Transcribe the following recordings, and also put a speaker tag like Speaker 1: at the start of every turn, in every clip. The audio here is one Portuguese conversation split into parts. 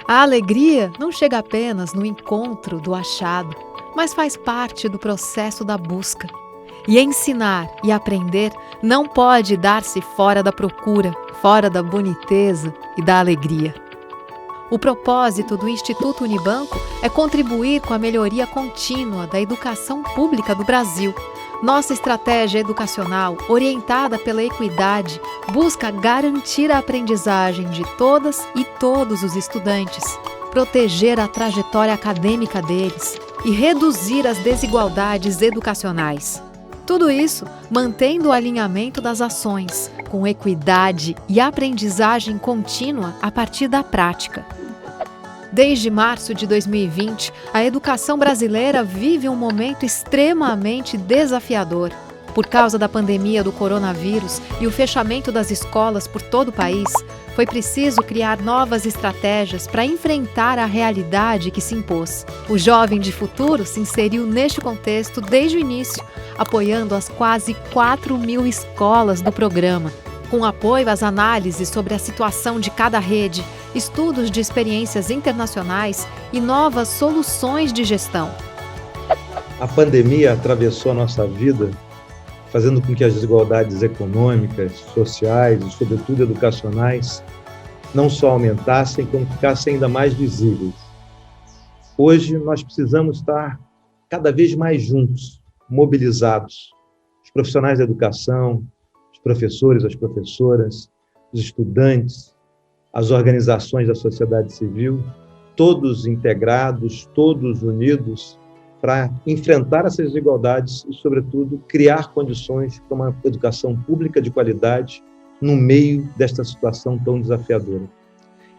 Speaker 1: A alegria não chega apenas no encontro do achado, mas faz parte do processo da busca. E ensinar e aprender não pode dar-se fora da procura, fora da boniteza e da alegria. O propósito do Instituto Unibanco é contribuir com a melhoria contínua da educação pública do Brasil. Nossa estratégia educacional, orientada pela equidade, busca garantir a aprendizagem de todas e todos os estudantes, proteger a trajetória acadêmica deles e reduzir as desigualdades educacionais. Tudo isso mantendo o alinhamento das ações, com equidade e aprendizagem contínua a partir da prática. Desde março de 2020, a educação brasileira vive um momento extremamente desafiador. Por causa da pandemia do coronavírus e o fechamento das escolas por todo o país, foi preciso criar novas estratégias para enfrentar a realidade que se impôs. O Jovem de Futuro se inseriu neste contexto desde o início, apoiando as quase 4.000 escolas do programa, com apoio às análises sobre a situação de cada rede, estudos de experiências internacionais e novas soluções de gestão.
Speaker 2: A pandemia atravessou a nossa vida, fazendo com que as desigualdades econômicas, sociais e, sobretudo, educacionais não só aumentassem, como ficassem ainda mais visíveis. Hoje, nós precisamos estar cada vez mais juntos, mobilizados. Os profissionais da educação, os professores, as professoras, os estudantes, as organizações da sociedade civil, todos integrados, todos unidos, para enfrentar essas desigualdades e, sobretudo, criar condições para uma educação pública de qualidade no meio desta situação tão desafiadora.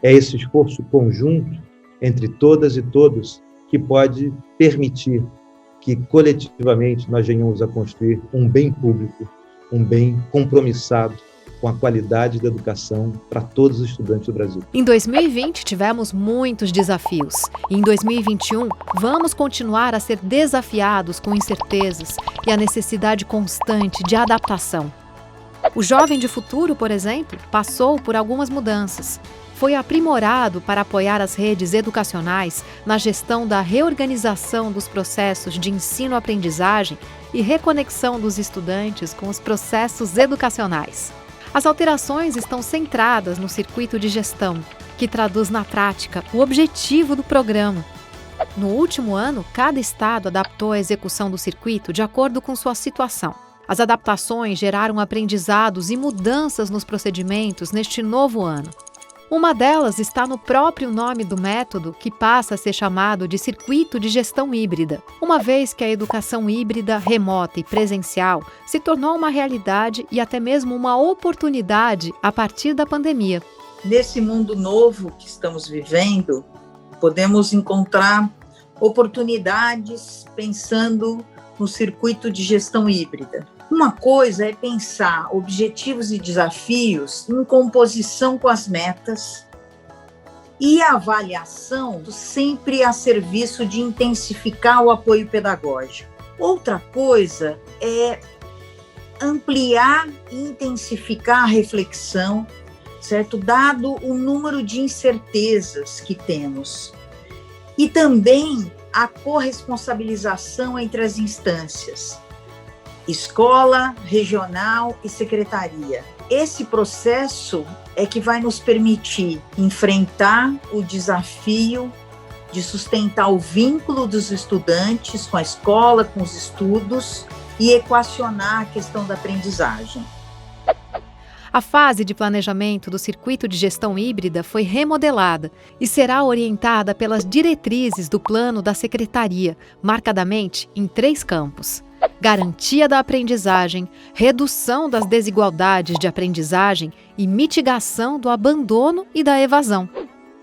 Speaker 2: É esse esforço conjunto entre todas e todos que pode permitir que, coletivamente, nós venhamos a construir um bem público, um bem compromissado com a qualidade da educação para todos os estudantes do Brasil.
Speaker 1: Em 2020, tivemos muitos desafios. E em 2021, vamos continuar a ser desafiados com incertezas e a necessidade constante de adaptação. O Jovem de Futuro, por exemplo, passou por algumas mudanças. Foi aprimorado para apoiar as redes educacionais na gestão da reorganização dos processos de ensino-aprendizagem e reconexão dos estudantes com os processos educacionais. As alterações estão centradas no circuito de gestão, que traduz na prática o objetivo do programa. No último ano, cada estado adaptou a execução do circuito de acordo com sua situação. As adaptações geraram aprendizados e mudanças nos procedimentos neste novo ano. Uma delas está no próprio nome do método, que passa a ser chamado de circuito de gestão híbrida, uma vez que a educação híbrida, remota e presencial se tornou uma realidade e até mesmo uma oportunidade a partir da pandemia.
Speaker 3: Nesse mundo novo que estamos vivendo, podemos encontrar oportunidades pensando no circuito de gestão híbrida. Uma coisa é pensar objetivos e desafios em composição com as metas e a avaliação sempre a serviço de intensificar o apoio pedagógico. Outra coisa é ampliar e intensificar a reflexão, certo? Dado o número de incertezas que temos. E também a corresponsabilização entre as instâncias, escola, regional e secretaria. Esse processo é que vai nos permitir enfrentar o desafio de sustentar o vínculo dos estudantes com a escola, com os estudos e equacionar a questão da aprendizagem.
Speaker 1: A fase de planejamento do circuito de gestão híbrida foi remodelada e será orientada pelas diretrizes do plano da secretaria, marcadamente em 3 campos: garantia da aprendizagem, redução das desigualdades de aprendizagem e mitigação do abandono e da evasão.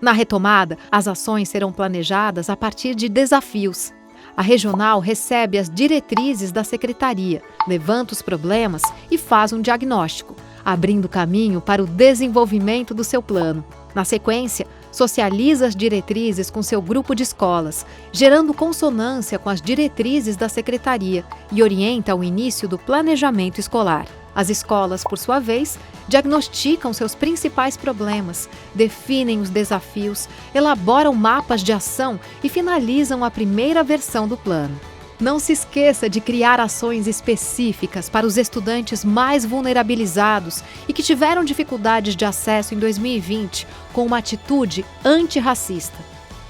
Speaker 1: Na retomada, as ações serão planejadas a partir de desafios. A regional recebe as diretrizes da secretaria, levanta os problemas e faz um diagnóstico, abrindo caminho para o desenvolvimento do seu plano. Na sequência, socializa as diretrizes com seu grupo de escolas, gerando consonância com as diretrizes da secretaria e orienta o início do planejamento escolar. As escolas, por sua vez, diagnosticam seus principais problemas, definem os desafios, elaboram mapas de ação e finalizam a primeira versão do plano. Não se esqueça de criar ações específicas para os estudantes mais vulnerabilizados e que tiveram dificuldades de acesso em 2020 com uma atitude antirracista.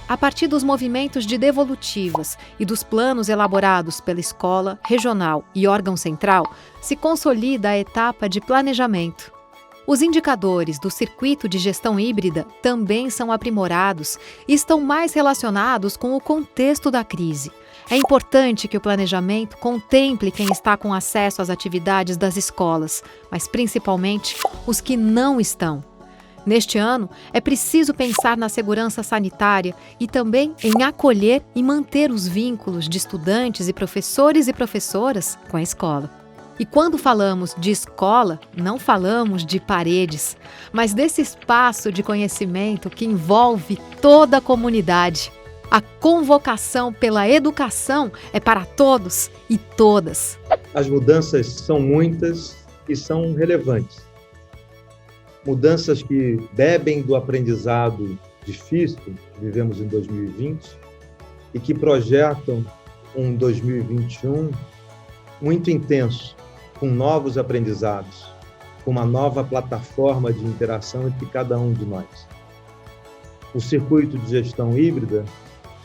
Speaker 1: A partir dos movimentos de devolutivas e dos planos elaborados pela escola, regional e órgão central, se consolida a etapa de planejamento. Os indicadores do circuito de gestão híbrida também são aprimorados e estão mais relacionados com o contexto da crise. É importante que o planejamento contemple quem está com acesso às atividades das escolas, mas principalmente os que não estão. Neste ano, é preciso pensar na segurança sanitária e também em acolher e manter os vínculos de estudantes e professoras com a escola. E quando falamos de escola, não falamos de paredes, mas desse espaço de conhecimento que envolve toda a comunidade. A convocação pela educação é para todos e todas.
Speaker 2: As mudanças são muitas e são relevantes. Mudanças que bebem do aprendizado difícil que vivemos em 2020 e que projetam um 2021 muito intenso, com novos aprendizados, com uma nova plataforma de interação entre cada um de nós. O circuito de gestão híbrida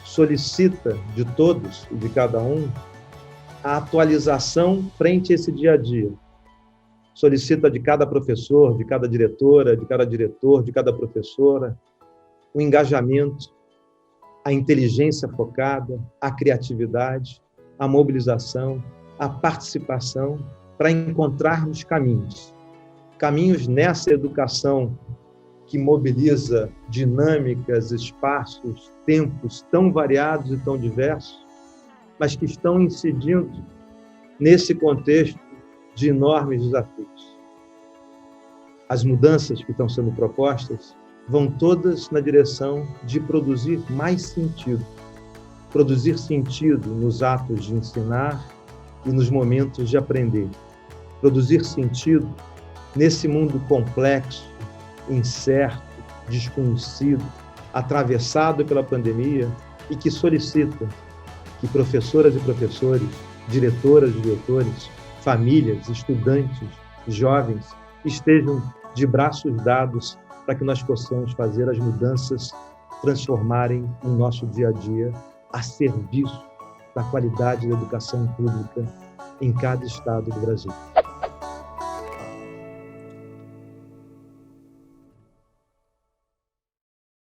Speaker 2: solicita de todos e de cada um a atualização frente a esse dia a dia. Solicita de cada professor, de cada diretora, de cada diretor, de cada professora, o engajamento, a inteligência focada, a criatividade, a mobilização, a participação para encontrarmos caminhos. Caminhos nessa educação que mobiliza dinâmicas, espaços, tempos tão variados e tão diversos, mas que estão incidindo nesse contexto de enormes desafios. As mudanças que estão sendo propostas vão todas na direção de produzir mais sentido. Produzir sentido nos atos de ensinar e nos momentos de aprender. Produzir sentido nesse mundo complexo, incerto, desconhecido, atravessado pela pandemia e que solicita que professoras e professores, diretoras e diretores, famílias, estudantes, jovens, estejam de braços dados para que nós possamos fazer as mudanças transformarem o nosso dia a dia a serviço da qualidade da educação pública em cada estado do Brasil.